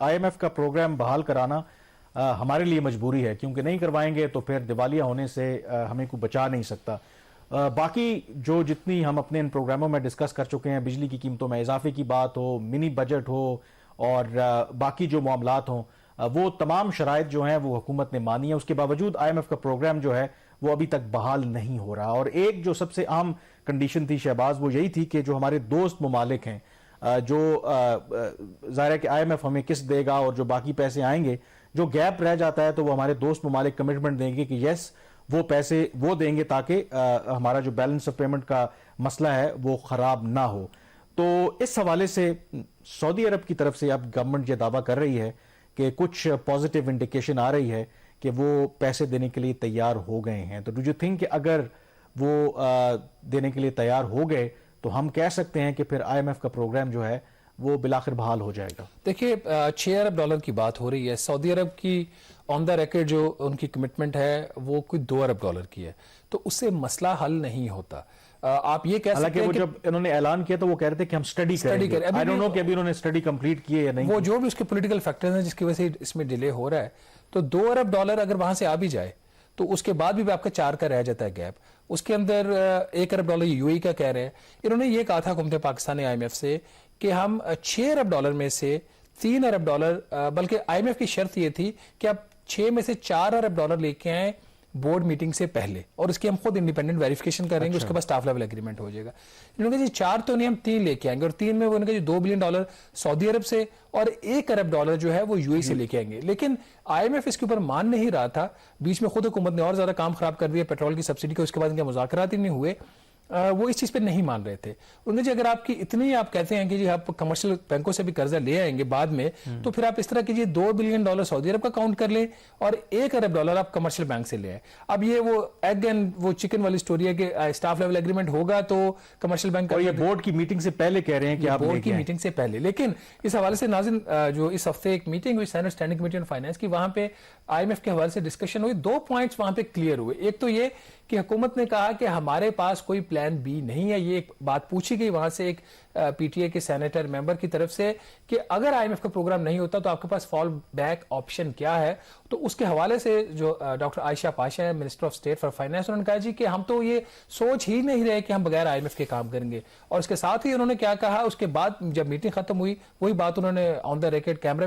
IMF کا programme بحال کرانا ہمارے لیے مجبوری ہے، کیونکہ نہیں کروائیں گے تو پھر دیوالیہ ہونے سے ہمیں کوئی بچا نہیں سکتا۔ باقی جو جتنی ہم اپنے ان پروگراموں میں ڈسکس کر چکے ہیں، بجلی کی قیمتوں میں اضافے کی بات ہو، منی بجٹ ہو اور باقی جو معاملات ہوں، وہ تمام شرائط جو ہیں وہ حکومت نے مانی ہے۔ اس کے باوجود IMF کا پروگرام جو ہے وہ ابھی تک بحال نہیں ہو رہا، اور ایک جو سب سے اہم کنڈیشن تھی شہباز، وہ یہی تھی کہ جو ہمارے دوست ممالک ہیں، جو ظاہر ہے کہ IMF ہمیں قسط دے گا اور جو باقی پیسے آئیں گے، جو گیپ رہ جاتا ہے تو وہ ہمارے دوست ممالک کمٹمنٹ دیں گے کہ یس وہ پیسے وہ دیں گے تاکہ ہمارا جو بیلنس آف پیمنٹ کا مسئلہ ہے وہ خراب نہ ہو۔ تو اس حوالے سے سعودی عرب کی طرف سے اب گورنمنٹ یہ دعویٰ کر رہی ہے کہ کچھ پازیٹیو انڈیکیشن آ رہی ہے کہ وہ پیسے دینے کے لیے تیار ہو گئے ہیں۔ تو ڈو یو تھنک کہ اگر وہ دینے کے لیے تیار ہو گئے تو ہم کہہ سکتے ہیں کہ پھر IMF کا پروگرام جو ہے وہ بالآخر بحال ہو جائے گا؟ دیکھیے، 6 ارب ڈالر کی بات ہو رہی ہے۔ سعودی عرب کی آن دا ریکارڈ جو ان کی کمٹمنٹ ہے وہ کوئی 2 ارب ڈالر کی ہے، تو اس سے مسئلہ حل نہیں ہوتا۔ آپ یہ کہہ سکتے ہیں کہ جب انہوں نے اعلان کیا تو وہ کہہ رہے تھے کہ ہم سٹڈی کریں گے۔ I don't know کہ ابھی انہوں نے سٹڈی کمپلیٹ کی ہے یا نہیں۔ وہ جو بھی اس کے پولیٹیکل فیکٹرز ہیں جس کی وجہ سے اس میں ڈیلے ہو رہا ہے، تو 2 ارب ڈالر اگر وہاں سے آ بھی جائے تو اس کے بعد بھی آپ کا 4 کا رہ جاتا ہے گیپ۔ اس کے اندر 1 ارب ڈالر UAE کا کہہ رہے ہیں۔ انہوں نے یہ کہا تھا حکومت پاکستان IMF سے کہ ہم 6 ارب ڈالر میں سے 3 ارب ڈالر، بلکہ IMF کی شرط یہ تھی کہ آپ 6 میں سے 4 ارب ڈالر لے کے آئیں بورڈ میٹنگ سے پہلے، اور اس کی ہم خود انڈیپینڈنٹ ویریفیکیشن کریں گے، اس کے بعد سٹاف لیول ایگریمنٹ ہو جائے گا۔ انہوں نے کہا جی 4 تو نہیں، ہم 3 لے کے آئیں گے، اور 3 میں وہ انہوں نے کہا جی $2 بلین سعودی عرب سے اور 1 ارب ڈالر جو ہے وہ UAE سے لے کے آئیں گے۔ لیکن IMF اس کے اوپر مان نہیں رہا تھا، بیچ میں خود حکومت نے اور زیادہ کام خراب کر دیا پیٹرول کی سبسڈی کا، اس کے بعد ان کے مذاکرات ہی نہیں ہوئے، وہ اس چیز پہ نہیں مان رہے تھے۔ انہوں نے جی اگر آپ کی اتنی آپ کہتے ہیں کہ جی آپ کمرشل بینکوں سے بھی قرضہ لے آئیں گے بعد میں، تو پھر آپ اس طرح کیجیے $2 بلین سعودی عرب کا کاؤنٹ کر لیں اور 1 ارب ڈالر آپ کمرشل بینک سے لے آئیں۔ اب یہ وہ ایگ اینڈ وہ چکن والی سٹوری ہے کہ سٹاف لیول ایگریمنٹ ہوگا تو کمرشل بینک، اور یہ بورڈ کی میٹنگ سے پہلے کہہ رہے ہیں کہ آپ بورڈ کی میٹنگ سے پہلے۔ لیکن اس حوالے سے ناظرین، جو اس ہفتے ایک میٹنگ ہوئی senate standing committee on finance کی، وہاں پہ IMF کے حوالے سے ڈسکشن ہوئی، 2 پوائنٹس وہاں پہ کلیئر ہوئے۔ ایک تو یہ کہ حکومت نے کہا کہ ہمارے پاس کوئی پلان بی نہیں ہے، یہ ایک بات پوچھی گئی وہاں سے ایک PTA کے سینیٹر ممبر کی طرف سے کہ اگر IMF کا پروگرام نہیں ہوتا تو آپ کے پاس فال بیک آپشن کیا ہے۔ تو اس کے حوالے سے جو ڈاکٹر عائشہ پاشا ہے، minister of state for finance, انہوں نے کہا جی کہ ہم تو یہ سوچ ہی نہیں رہے کہ ہم بغیر IMF کے کام کریں گے۔ اور اس کے ساتھ ہی انہوں نے کیا کہا، اس کے بعد جب میٹنگ ختم ہوئی وہی بات انہوں نے آن دا ریکارڈ کیمرے پہ